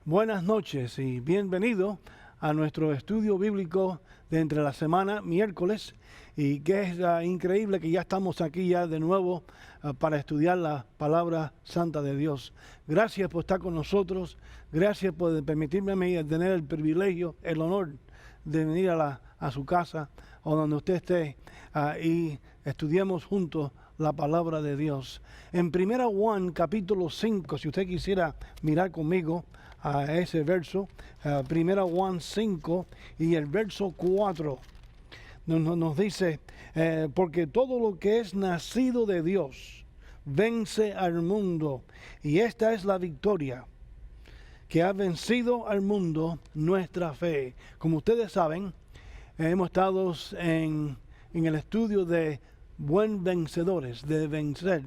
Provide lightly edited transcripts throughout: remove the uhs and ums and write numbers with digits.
Buenas noches y bienvenido a nuestro estudio bíblico de entre la semana, miércoles, y que es increíble que ya estamos aquí ya de nuevo para estudiar la palabra santa de Dios. Gracias por estar con nosotros, gracias por permitirme a mí tener el privilegio, el honor de venir a su casa o donde usted esté y estudiemos juntos la palabra de Dios. En 1 Juan capítulo 5, si usted quisiera mirar conmigo a ese verso, 1 Juan 5 y el verso 4, nos dice, porque todo lo que es nacido de Dios vence al mundo, y esta es la victoria que ha vencido al mundo, nuestra fe. Como ustedes saben, hemos estado en el estudio de buen vencedores, de vencer.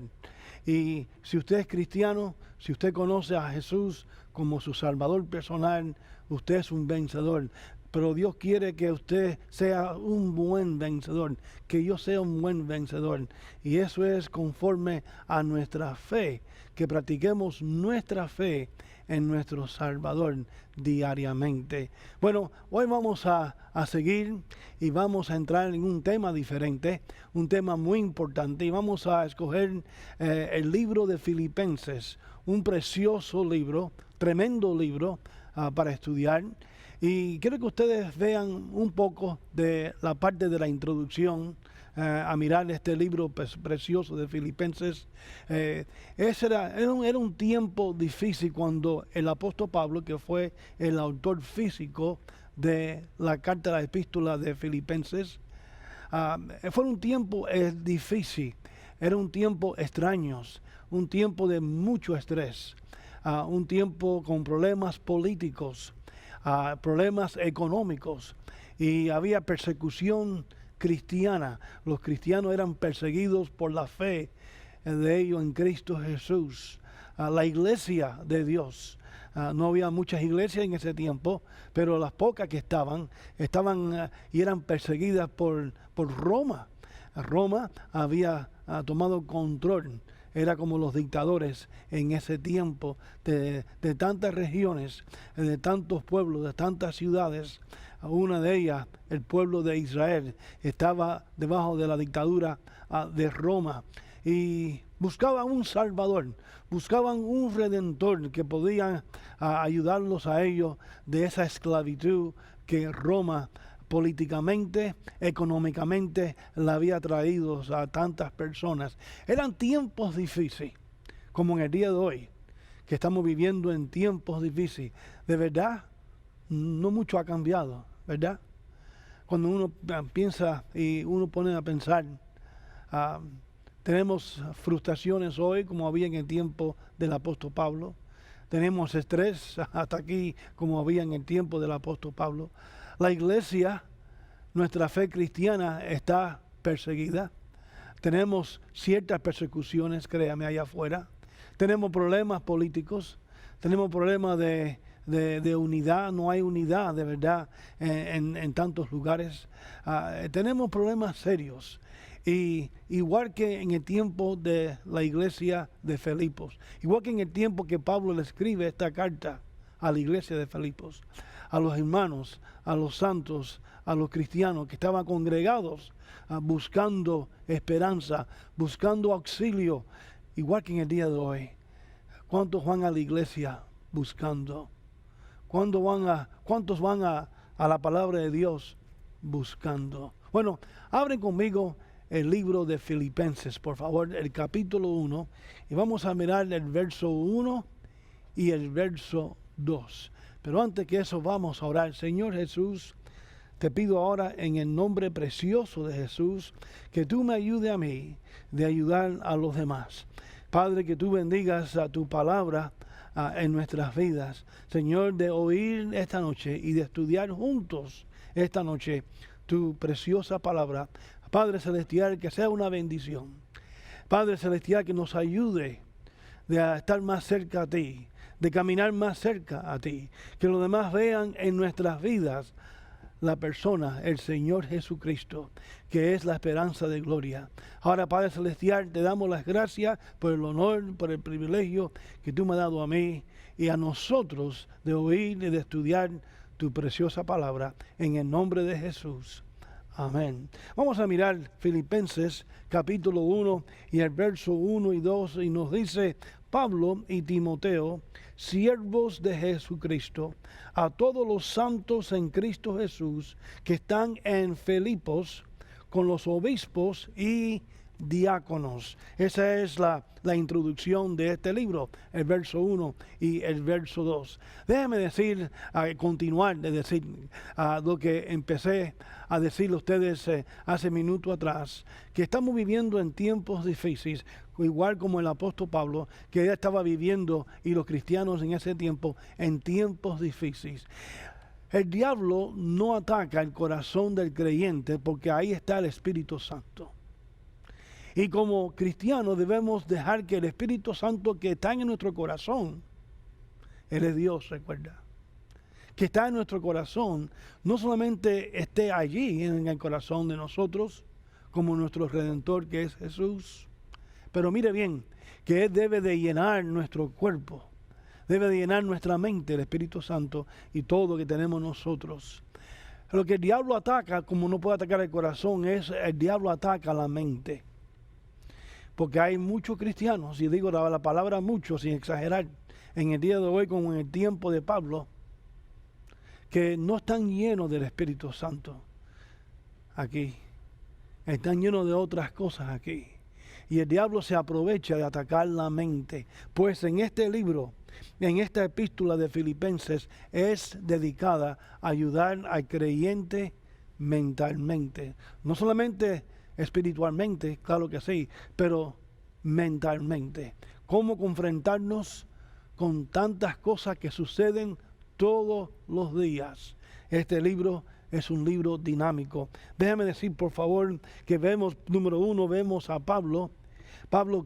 Y si usted es cristiano, si usted conoce a Jesús como su Salvador personal, usted es un vencedor. Pero Dios quiere que usted sea un buen vencedor, que yo sea un buen vencedor. Y eso es conforme a nuestra fe, que practiquemos nuestra fe en nuestro Salvador diariamente. Bueno, hoy vamos a seguir y vamos a entrar en un tema diferente, un tema muy importante, y vamos a escoger el libro de Filipenses, un precioso libro, tremendo libro para estudiar. Y quiero que ustedes vean un poco de la parte de la introducción a mirar este libro precioso de Filipenses. Era un tiempo difícil cuando el apóstol Pablo, que fue el autor físico de la carta, la epístola de Filipenses, fue un tiempo difícil, era un tiempo extraño, un tiempo de mucho estrés, un tiempo con problemas políticos, problemas económicos, y había persecución cristiana. Los cristianos eran perseguidos por la fe de ellos en Cristo Jesús. La iglesia de Dios, no había muchas iglesias en ese tiempo, pero las pocas que estaban y eran perseguidas por Roma. Roma había tomado control. Era como los dictadores en ese tiempo de tantas regiones, de tantos pueblos, de tantas ciudades. Una de ellas, el pueblo de Israel, estaba debajo de la dictadura de Roma y buscaban un Salvador, buscaban un Redentor que podía ayudarlos a ellos de esa esclavitud que Roma políticamente, económicamente, la había traído a tantas personas. Eran tiempos difíciles, como en el día de hoy, que estamos viviendo en tiempos difíciles. De verdad, no mucho ha cambiado, ¿verdad? Cuando uno piensa y uno pone a pensar, tenemos frustraciones hoy, como había en el tiempo del apóstol Pablo. Tenemos estrés hasta aquí, como había en el tiempo del apóstol Pablo. La iglesia, nuestra fe cristiana, está perseguida. Tenemos ciertas persecuciones, créame, allá afuera. Tenemos problemas políticos, tenemos problemas de unidad, no hay unidad de verdad en tantos lugares. Tenemos problemas serios. Y igual que en el tiempo de la iglesia de Filipos, igual que en el tiempo que Pablo le escribe esta carta a la iglesia de Filipos, a los hermanos, a los santos, a los cristianos que estaban congregados buscando esperanza, buscando auxilio, igual que en el día de hoy. ¿Cuántos van a la iglesia buscando? ¿Cuántos van a la palabra de Dios buscando? Bueno, abren conmigo el libro de Filipenses, por favor, el capítulo 1, y vamos a mirar el verso 1 y el verso 2. Pero antes que eso vamos a orar. Señor Jesús, te pido ahora en el nombre precioso de Jesús que tú me ayudes a mí de ayudar a los demás. Padre, que tú bendigas a tu palabra en nuestras vidas. Señor, de oír esta noche y de estudiar juntos esta noche tu preciosa palabra. Padre Celestial, que sea una bendición. Padre Celestial, que nos ayude de estar más cerca a ti, de caminar más cerca a ti, que los demás vean en nuestras vidas la persona, el Señor Jesucristo, que es la esperanza de gloria. Ahora, Padre Celestial, te damos las gracias por el honor, por el privilegio que tú me has dado a mí, y a nosotros de oír y de estudiar tu preciosa palabra, en el nombre de Jesús. Amén. Vamos a mirar Filipenses capítulo 1 y el verso 1 y 2, y nos dice: Pablo y Timoteo, siervos de Jesucristo, a todos los santos en Cristo Jesús que están en Filipos, con los obispos y diáconos. Esa es la introducción de este libro, el verso 1 y el verso 2. Déjame decir, continuar de decir lo que empecé a decirle a ustedes hace minuto atrás, que estamos viviendo en tiempos difíciles, igual como el apóstol Pablo, que ya estaba viviendo, y los cristianos en ese tiempo, en tiempos difíciles. El diablo no ataca el corazón del creyente porque ahí está el Espíritu Santo. Y como cristianos debemos dejar que el Espíritu Santo que está en nuestro corazón, Él es Dios, recuerda, que está en nuestro corazón, no solamente esté allí en el corazón de nosotros, como nuestro Redentor que es Jesús, pero mire bien, que Él debe de llenar nuestro cuerpo, debe de llenar nuestra mente, el Espíritu Santo, y todo lo que tenemos nosotros. Lo que el diablo ataca, como no puede atacar el corazón, es el diablo ataca la mente. Porque hay muchos cristianos, y digo la palabra muchos sin exagerar, en el día de hoy como en el tiempo de Pablo, que no están llenos del Espíritu Santo aquí. Están llenos de otras cosas aquí. Y el diablo se aprovecha de atacar la mente. Pues en este libro, en esta epístola de Filipenses, es dedicada a ayudar al creyente mentalmente. No solamente espiritualmente, claro que sí, pero mentalmente. Cómo confrontarnos con tantas cosas que suceden todos los días. Este libro es un libro dinámico. Déjame decir, por favor, que vemos, número uno, vemos a Pablo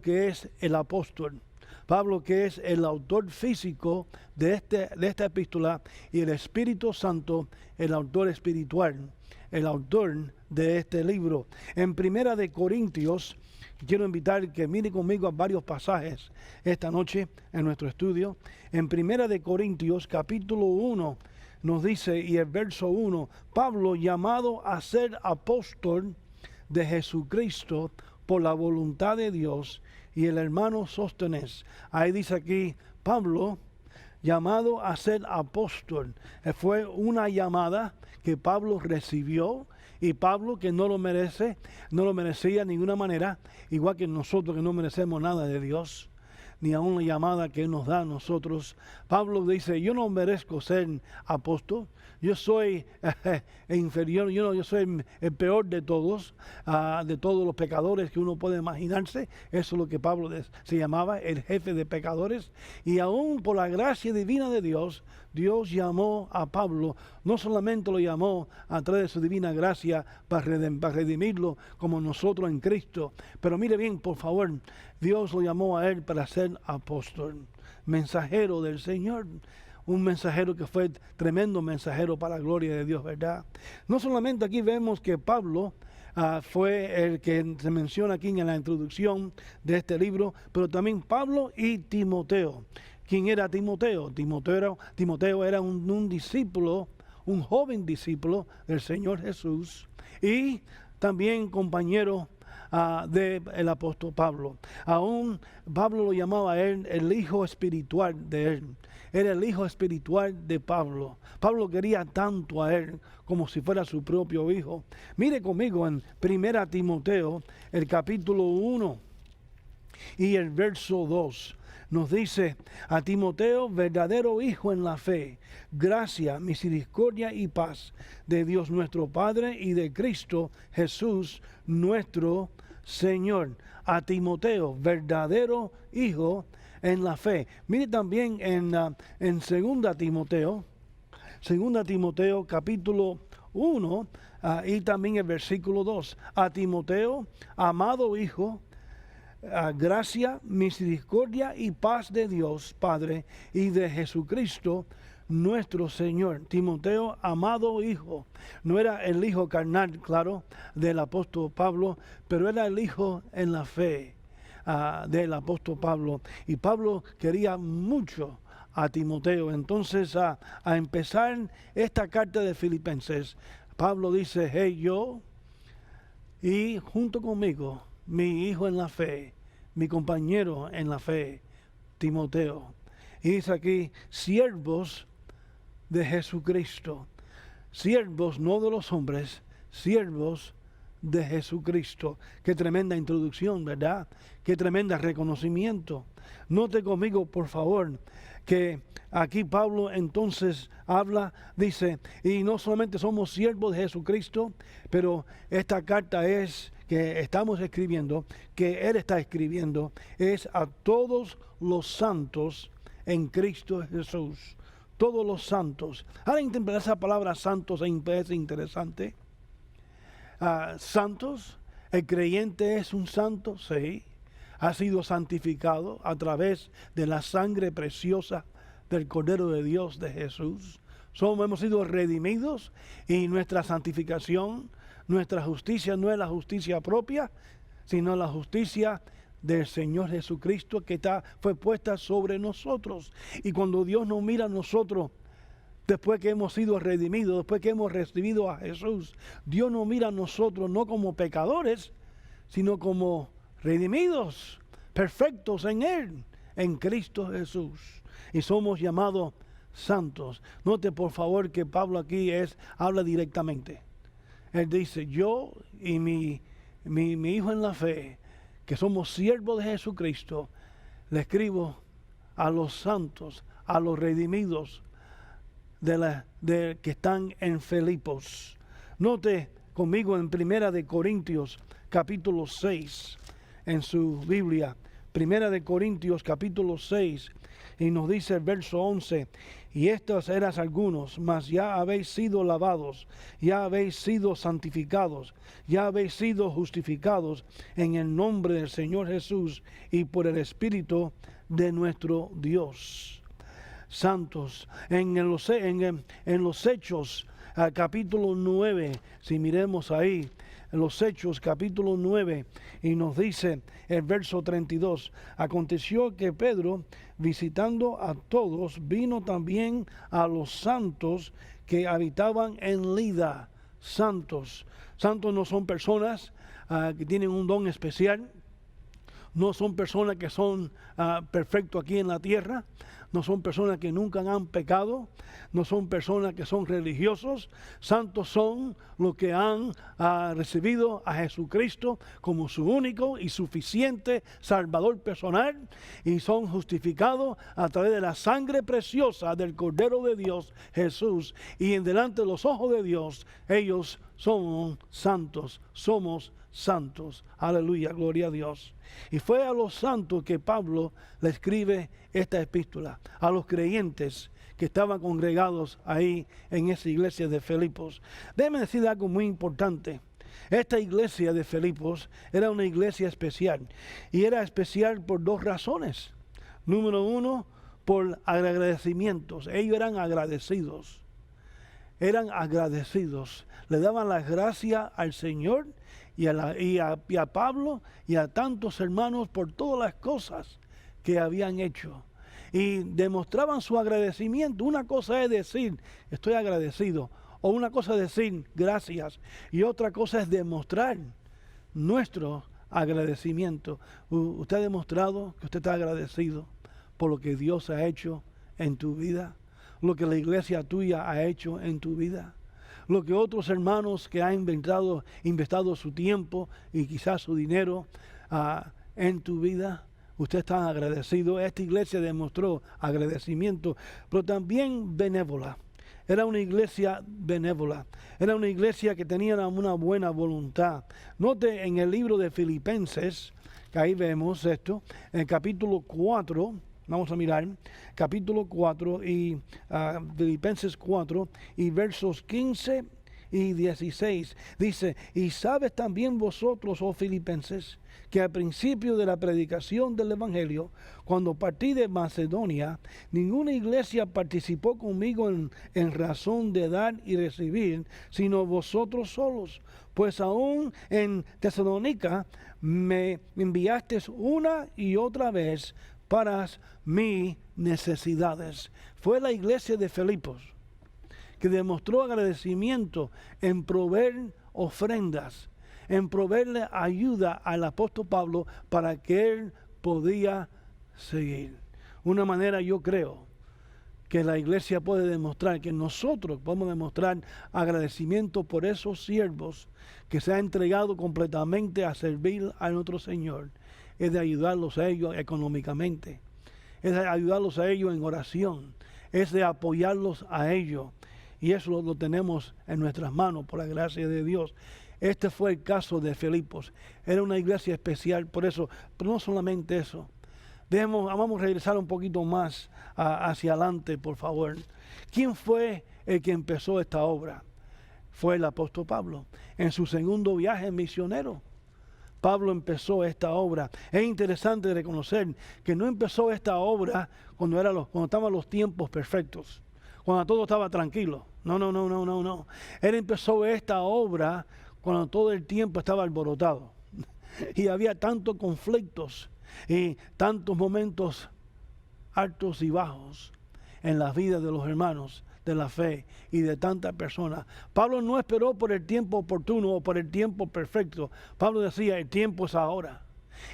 que es el apóstol. Pablo que es el autor físico de esta epístola, y el Espíritu Santo, el autor espiritual, el autor de este libro. En Primera de Corintios, quiero invitar que mire conmigo a varios pasajes esta noche en nuestro estudio. En Primera de Corintios, capítulo 1, nos dice, y el verso 1, Pablo, llamado a ser apóstol de Jesucristo por la voluntad de Dios, y el hermano Sóstenes. Ahí dice aquí, Pablo, llamado a ser apóstol. Fue una llamada que Pablo recibió, y Pablo, que no lo merecía de ninguna manera, igual que nosotros que no merecemos nada de Dios, ni aún la llamada que Él nos da a nosotros. Pablo dice, yo no merezco ser apóstol, yo soy inferior, yo soy el peor de todos los pecadores que uno puede imaginarse. Eso es lo que Pablo se llamaba, el jefe de pecadores. Y aún por la gracia divina de Dios, Dios llamó a Pablo, no solamente lo llamó a través de su divina gracia para redimirlo como nosotros en Cristo, pero mire bien, por favor, Dios lo llamó a él para ser apóstol, mensajero del Señor. Un mensajero que fue tremendo mensajero para la gloria de Dios, ¿verdad? No solamente aquí vemos que Pablo fue el que se menciona aquí en la introducción de este libro, pero también Pablo y Timoteo. ¿Quién era Timoteo? Timoteo era un discípulo, un joven discípulo del Señor Jesús, y también compañero del apóstol Pablo. Aún Pablo lo llamaba a él el hijo espiritual de él. Era el hijo espiritual de Pablo. Pablo quería tanto a él como si fuera su propio hijo. Mire conmigo en 1 Timoteo, el capítulo 1 y el verso 2. Nos dice a Timoteo, verdadero hijo en la fe, gracia, misericordia y paz de Dios nuestro Padre y de Cristo Jesús nuestro Señor. A Timoteo, verdadero hijo en la fe. Mire también en 2 Timoteo capítulo 1 y también el versículo 2. A Timoteo, amado hijo, gracia, misericordia y paz de Dios Padre y de Jesucristo nuestro Señor. Timoteo, amado hijo. No era el hijo carnal, claro, del apóstol Pablo, pero era el hijo en la fe del apóstol Pablo. Y Pablo quería mucho a Timoteo. Entonces, a empezar esta carta de Filipenses, Pablo dice, hey, yo y junto conmigo, mi hijo en la fe, mi compañero en la fe, Timoteo. Y dice aquí, siervos de Jesucristo. Siervos no de los hombres, siervos de Jesucristo. Qué tremenda introducción, ¿verdad? Qué tremenda reconocimiento. Note conmigo, por favor, que aquí Pablo entonces habla, dice, y no solamente somos siervos de Jesucristo, pero esta carta es que estamos escribiendo, que él está escribiendo, es a todos los santos en Cristo Jesús. Todos los santos. Ahora interpretar esa palabra santos es interesante. Santos, el creyente es un santo, sí. Ha sido santificado a través de la sangre preciosa del Cordero de Dios, de Jesús. Hemos sido redimidos y nuestra santificación, nuestra justicia no es la justicia propia, sino la justicia del Señor Jesucristo que fue puesta sobre nosotros. Y cuando Dios nos mira a nosotros, después que hemos sido redimidos, después que hemos recibido a Jesús, Dios nos mira a nosotros no como pecadores, sino como redimidos, perfectos en Él, en Cristo Jesús. Y somos llamados santos. Note por favor que Pablo aquí habla directamente. Él dice, yo y mi hijo en la fe, que somos siervos de Jesucristo, le escribo a los santos, a los redimidos que están en Filipos. Note conmigo en Primera de Corintios capítulo 6 en su Biblia. Primera de Corintios capítulo 6 y nos dice el verso 11, y estos eras algunos, mas ya habéis sido lavados, ya habéis sido santificados, ya habéis sido justificados en el nombre del Señor Jesús y por el Espíritu de nuestro Dios. Santos, en los Hechos, capítulo 9, si miremos ahí, en los Hechos capítulo 9, y nos dice el verso 32, aconteció que Pedro, visitando a todos, vino también a los santos que habitaban en Lida. Santos no son personas que tienen un don especial, no son personas que son perfectos aquí en la tierra, no son personas que nunca han pecado, no son personas que son religiosos. Santos son los que han recibido a Jesucristo como su único y suficiente Salvador personal y son justificados a través de la sangre preciosa del Cordero de Dios, Jesús, y en delante de los ojos de Dios, ellos son santos, somos santos. Aleluya, gloria a Dios. Y fue a los santos que Pablo le escribe esta epístola, a los creyentes que estaban congregados ahí en esa iglesia de Filipos. Déjeme decir algo muy importante. Esta iglesia de Filipos era una iglesia especial, y era especial por dos razones. Número uno, por agradecimientos. Ellos eran agradecidos. Le daban las gracias al Señor y a Pablo y a tantos hermanos por todas las cosas que habían hecho. Y demostraban su agradecimiento. Una cosa es decir, estoy agradecido, o una cosa es decir gracias, y otra cosa es demostrar nuestro agradecimiento. Usted ha demostrado que usted está agradecido por lo que Dios ha hecho en tu vida, lo que la iglesia tuya ha hecho en tu vida, lo que otros hermanos que han inventado su tiempo y quizás su dinero en tu vida. Usted está agradecido. Esta iglesia demostró agradecimiento, pero también benévola. Era una iglesia benévola. Era una iglesia que tenía una buena voluntad. Note en el libro de Filipenses, que ahí vemos esto, en el capítulo 4, vamos a mirar, capítulo 4 y Filipenses 4 y versos 15 y 16. Dice, y sabes también vosotros, oh Filipenses, que al principio de la predicación del Evangelio, cuando partí de Macedonia, ninguna iglesia participó conmigo en razón de dar y recibir, sino vosotros solos. Pues aún en Tesalónica me enviasteis una y otra vez para mis necesidades. Fue la iglesia de Filipos que demostró agradecimiento en proveer ofrendas, en proveerle ayuda al apóstol Pablo para que él podía seguir. Una manera, yo creo, que la iglesia puede demostrar, que nosotros podemos demostrar agradecimiento por esos siervos que se han entregado completamente a servir a nuestro Señor, es de ayudarlos a ellos económicamente, es de ayudarlos a ellos en oración, es de apoyarlos a ellos, y eso lo tenemos en nuestras manos por la gracia de Dios. Este fue el caso de Filipos. Era una iglesia especial por eso, pero no solamente eso. Vamos a regresar un poquito más hacia adelante, por favor. ¿Quién fue el que empezó esta obra? Fue el apóstol Pablo. En su segundo viaje misionero, Pablo empezó esta obra. Es interesante reconocer que no empezó esta obra cuando estaban los tiempos perfectos, cuando todo estaba tranquilo. No. Él empezó esta obra cuando todo el tiempo estaba alborotado y había tantos conflictos y tantos momentos altos y bajos en la vida de los hermanos de la fe y de tantas personas. Pablo no esperó por el tiempo oportuno o por el tiempo perfecto. Pablo decía, el tiempo es ahora.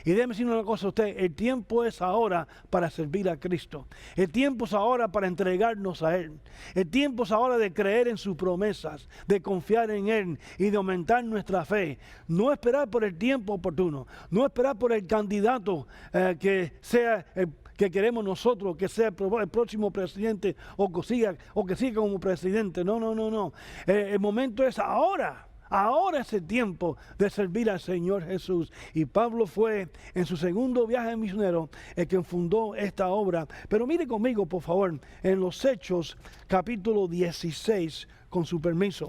Y déjeme decir una cosa a usted, el tiempo es ahora para servir a Cristo. El tiempo es ahora para entregarnos a Él. El tiempo es ahora de creer en sus promesas, de confiar en Él y de aumentar nuestra fe. No esperar por el tiempo oportuno, no esperar por el candidato que sea el que queremos nosotros, que sea el próximo presidente o que siga como presidente. No. El momento es ahora. Ahora es el tiempo de servir al Señor Jesús. Y Pablo fue en su segundo viaje misionero el que fundó esta obra. Pero mire conmigo, por favor, en los Hechos capítulo 16, con su permiso.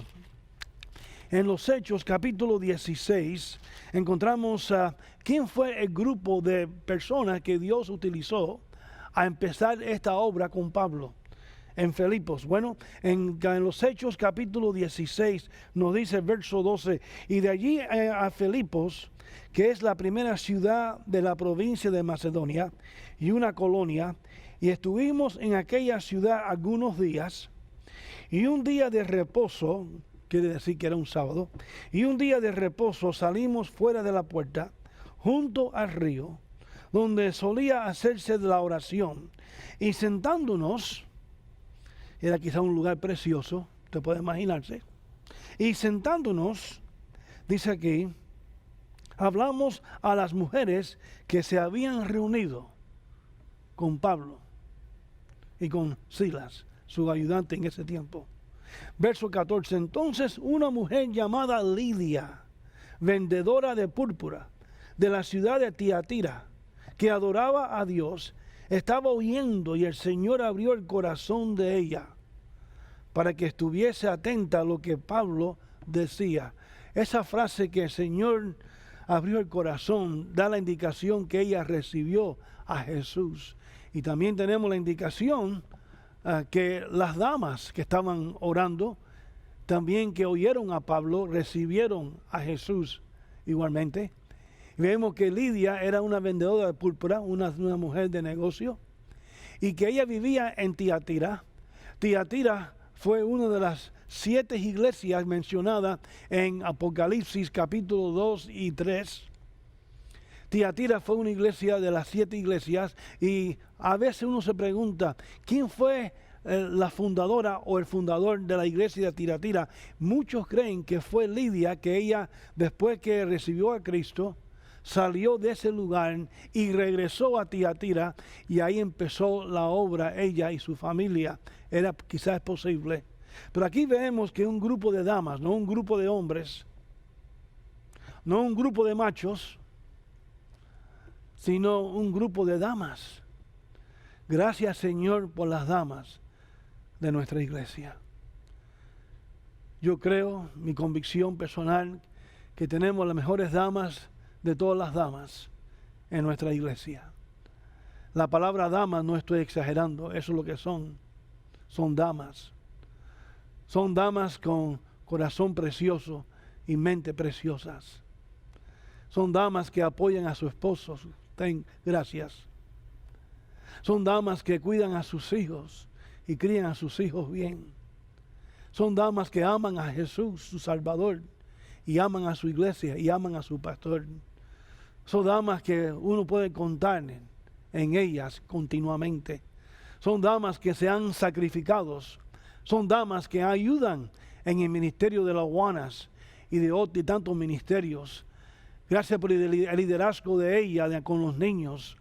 En los Hechos capítulo 16 encontramos quién fue el grupo de personas que Dios utilizó a empezar esta obra con Pablo en Filipos. Bueno, en los Hechos capítulo 16 nos dice el verso 12, y de allí a Filipos, que es la primera ciudad de la provincia de Macedonia y una colonia, y estuvimos en aquella ciudad algunos días, y un día de reposo, quiere decir que era un sábado, y un día de reposo salimos fuera de la puerta, junto al río, donde solía hacerse la oración, y sentándonos, era quizá un lugar precioso, usted puede imaginarse. Y sentándonos, dice aquí, hablamos a las mujeres que se habían reunido con Pablo y con Silas, su ayudante en ese tiempo. Verso 14, entonces una mujer llamada Lidia, vendedora de púrpura, de la ciudad de Tiatira, que adoraba a Dios, estaba oyendo y el Señor abrió el corazón de ella para que estuviese atenta a lo que Pablo decía. Esa frase que el Señor abrió el corazón da la indicación que ella recibió a Jesús. Y también tenemos la indicación que las damas que estaban orando, también que oyeron a Pablo, recibieron a Jesús igualmente. Vemos que Lidia era una vendedora de púrpura, una mujer de negocio, y que ella vivía en Tiatira. Tiatira fue una de las 7 iglesias mencionadas en Apocalipsis capítulo 2 y 3. Tiatira fue una iglesia de las 7 iglesias, y a veces uno se pregunta, ¿quién fue la fundadora o el fundador de la iglesia de Tiatira? Muchos creen que fue Lidia, que ella, después que recibió a Cristo, salió de ese lugar y regresó a Tiatira, y ahí empezó la obra, ella y su familia. Era quizás posible. Pero aquí vemos que un grupo de damas, no un grupo de hombres, no un grupo de machos, sino un grupo de damas. Gracias, Señor, por las damas de nuestra iglesia. Yo creo, mi convicción personal, que tenemos las mejores damas de todas las damas en nuestra iglesia. La palabra dama no estoy exagerando, eso es lo que son. Son damas. Son damas con corazón precioso y mente preciosas. Son damas que apoyan a sus esposos. Gracias. Son damas que cuidan a sus hijos y crían a sus hijos bien. Son damas que aman a Jesús, su Salvador, y aman a su iglesia y aman a su pastor. Son damas que uno puede contar en ellas continuamente. Son damas que se han sacrificado. Son damas que ayudan en el ministerio de las aduanas y de tantos ministerios. Gracias por el liderazgo de ella con los niños.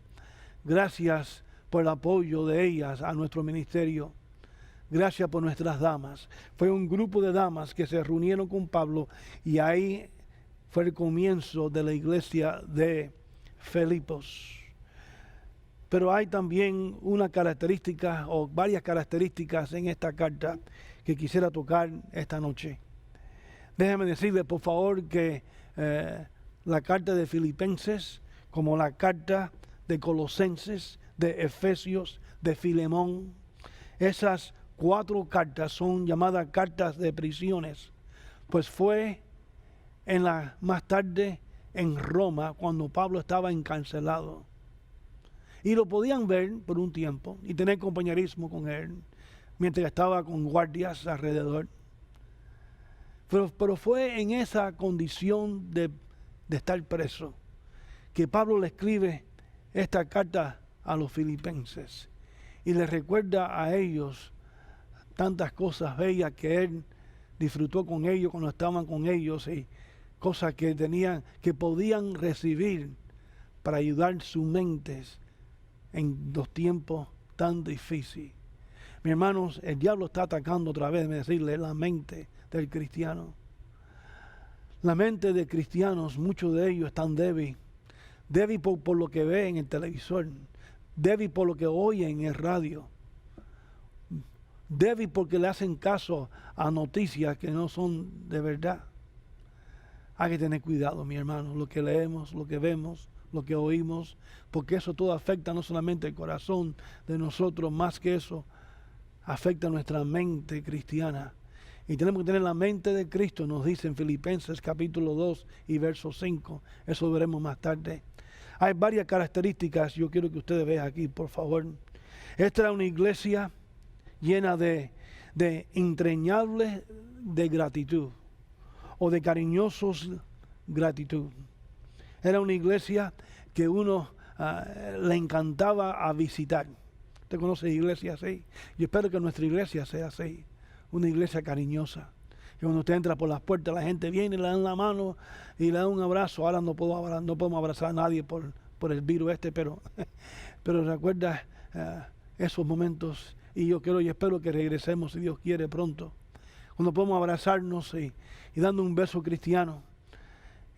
Gracias por el apoyo de ellas a nuestro ministerio. Gracias por nuestras damas. Fue un grupo de damas que se reunieron con Pablo y ahí fue el comienzo de la iglesia de Filipos. Pero hay también una característica o varias características en esta carta que quisiera tocar esta noche. Déjeme decirle, por favor, que la carta de Filipenses, como la carta de Colosenses, de Efesios, de Filemón, esas 4 cartas son llamadas cartas de prisiones, pues fue más tarde en Roma cuando Pablo estaba encarcelado. Y lo podían ver por un tiempo y tener compañerismo con él mientras estaba con guardias alrededor. Pero fue en esa condición de estar preso que Pablo le escribe esta carta a los filipenses y les recuerda a ellos tantas cosas bellas que él disfrutó con ellos cuando estaban con ellos y cosas que podían recibir para ayudar sus mentes en los tiempos tan difíciles. Mis hermanos, el diablo está atacando otra vez, decirle, la mente del cristiano. La mente de cristianos, muchos de ellos están débiles. Débil por lo que ve en el televisor. Débil por lo que oye en el radio. Débil porque le hacen caso a noticias que no son de verdad. Hay que tener cuidado, mi hermano, lo que leemos, lo que vemos, lo que oímos, porque eso todo afecta no solamente el corazón de nosotros, más que eso, afecta nuestra mente cristiana. Y tenemos que tener la mente de Cristo, nos dice en Filipenses capítulo 2 y verso 5. Eso veremos más tarde. Hay varias características, yo quiero que ustedes vean aquí, por favor. Esta era una iglesia llena de entrañables de gratitud, o de cariñosos gratitud. Era una iglesia que uno le encantaba a visitar. ¿Usted conoce iglesias así? Yo espero que nuestra iglesia sea así. Una iglesia cariñosa. Y cuando usted entra por las puertas, la gente viene y le dan la mano y le dan un abrazo. Ahora no podemos abrazar a nadie por el virus pero recuerda esos momentos. Y yo quiero y espero que regresemos, si Dios quiere, pronto. Cuando podemos abrazarnos y dando un beso cristiano.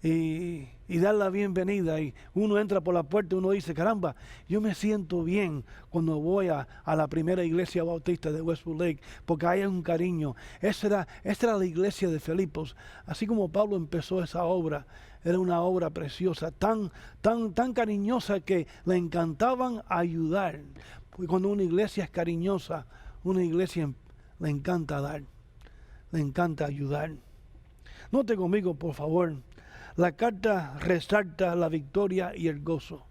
Y dar la bienvenida, y uno entra por la puerta y uno dice, caramba, yo me siento bien cuando voy a la primera iglesia bautista de Westwood Lake, porque hay un cariño. Esta era la iglesia de Filipos. Así como Pablo empezó esa obra, era una obra preciosa, tan cariñosa que le encantaban ayudar. Porque cuando una iglesia es cariñosa, una iglesia le encanta dar, le encanta ayudar. Note conmigo, por favor. La carta resalta la victoria y el gozo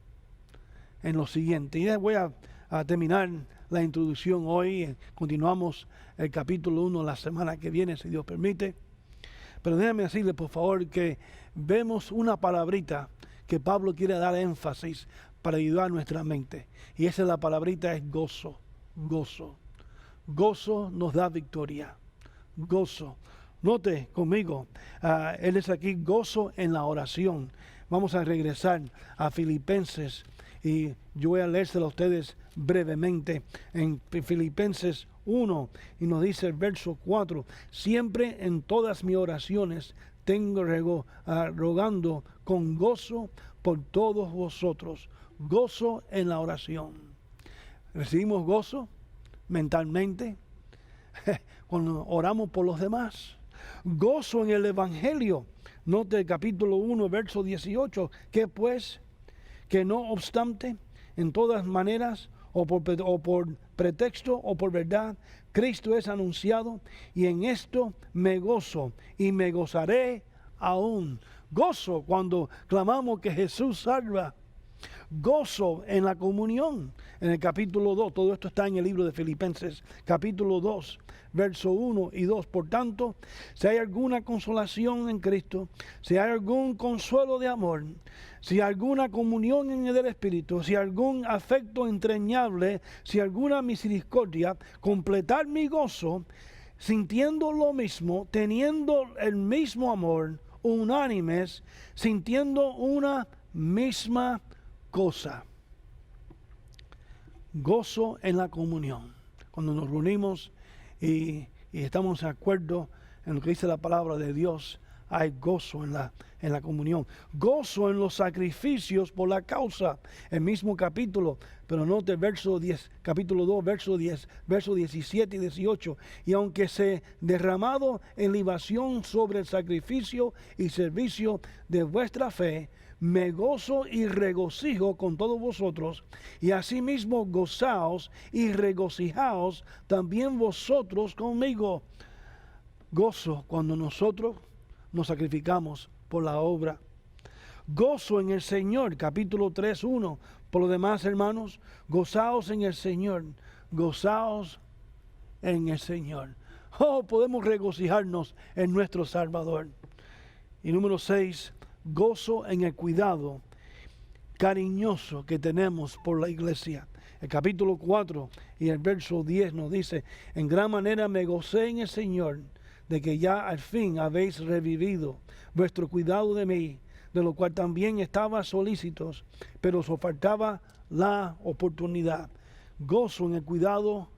en lo siguiente. Y voy a terminar la introducción hoy. Continuamos el capítulo 1 la semana que viene, si Dios permite. Pero déjame decirle, por favor, que vemos una palabrita que Pablo quiere dar énfasis para ayudar a nuestra mente. Y esa palabrita es gozo. Gozo. Gozo nos da victoria. Gozo. Note conmigo, él es aquí gozo en la oración. Vamos a regresar a Filipenses y yo voy a leérselo a ustedes brevemente en Filipenses 1 y nos dice el verso 4, siempre en todas mis oraciones tengo rogando con gozo por todos vosotros. Gozo en la oración. ¿Recibimos gozo mentalmente cuando oramos por los demás? Gozo en el Evangelio. Note el capítulo 1, verso 18. Que pues, que no obstante, en todas maneras, o por pretexto o por verdad, Cristo es anunciado, y en esto me gozo, y me gozaré aún. Gozo cuando clamamos que Jesús salva. Gozo en la comunión. En el capítulo 2, todo esto está en el libro de Filipenses, capítulo 2, verso 1 y 2. Por tanto, si hay alguna consolación en Cristo, si hay algún consuelo de amor, si hay alguna comunión en el Espíritu, si hay algún afecto entrañable, si hay alguna misericordia, completar mi gozo, sintiendo lo mismo, teniendo el mismo amor, unánimes, sintiendo una misma cosa. Gozo en la comunión. Cuando nos reunimos y estamos de acuerdo en lo que dice la palabra de Dios, hay gozo en la comunión. Gozo en los sacrificios por la causa. El mismo capítulo, pero note verso 10, capítulo 2, verso 10, verso 17 y 18. Y aunque se derramado en libación sobre el sacrificio y servicio de vuestra fe, me gozo y regocijo con todos vosotros, y asimismo gozaos y regocijaos también vosotros conmigo. Gozo cuando nosotros nos sacrificamos por la obra. Gozo en el Señor, capítulo 3, 1. Por lo demás, hermanos, gozaos en el Señor, gozaos en el Señor. Oh, podemos regocijarnos en nuestro Salvador. Y número 6, gozo en el cuidado cariñoso que tenemos por la iglesia. El capítulo 4 y el verso 10 nos dice: en gran manera me gocé en el Señor de que ya al fin habéis revivido vuestro cuidado de mí, de lo cual también estaba solícitos, pero os faltaba la oportunidad. Gozo en el cuidado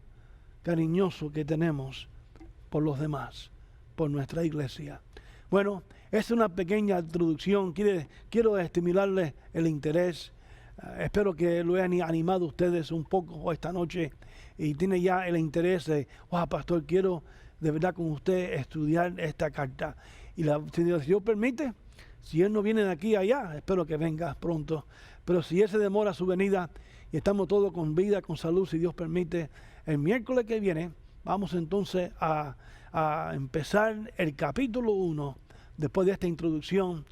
cariñoso que tenemos por los demás, por nuestra iglesia. Bueno, es una pequeña introducción. Quiero estimularles el interés. Espero que lo hayan animado ustedes un poco esta noche y tiene ya el interés de, wow, pastor, quiero de verdad con usted estudiar esta carta. Y si Dios permite, si Él no viene de aquí a allá, espero que venga pronto. Pero si Él se demora su venida y estamos todos con vida, con salud, si Dios permite, el miércoles que viene vamos entonces a empezar el capítulo 1, después de esta introducción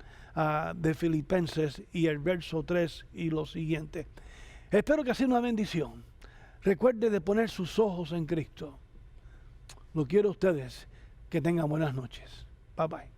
de Filipenses y el verso 3 y lo siguiente. Espero que sea una bendición. Recuerde de poner sus ojos en Cristo. Lo quiero a ustedes. Que tengan buenas noches. Bye bye.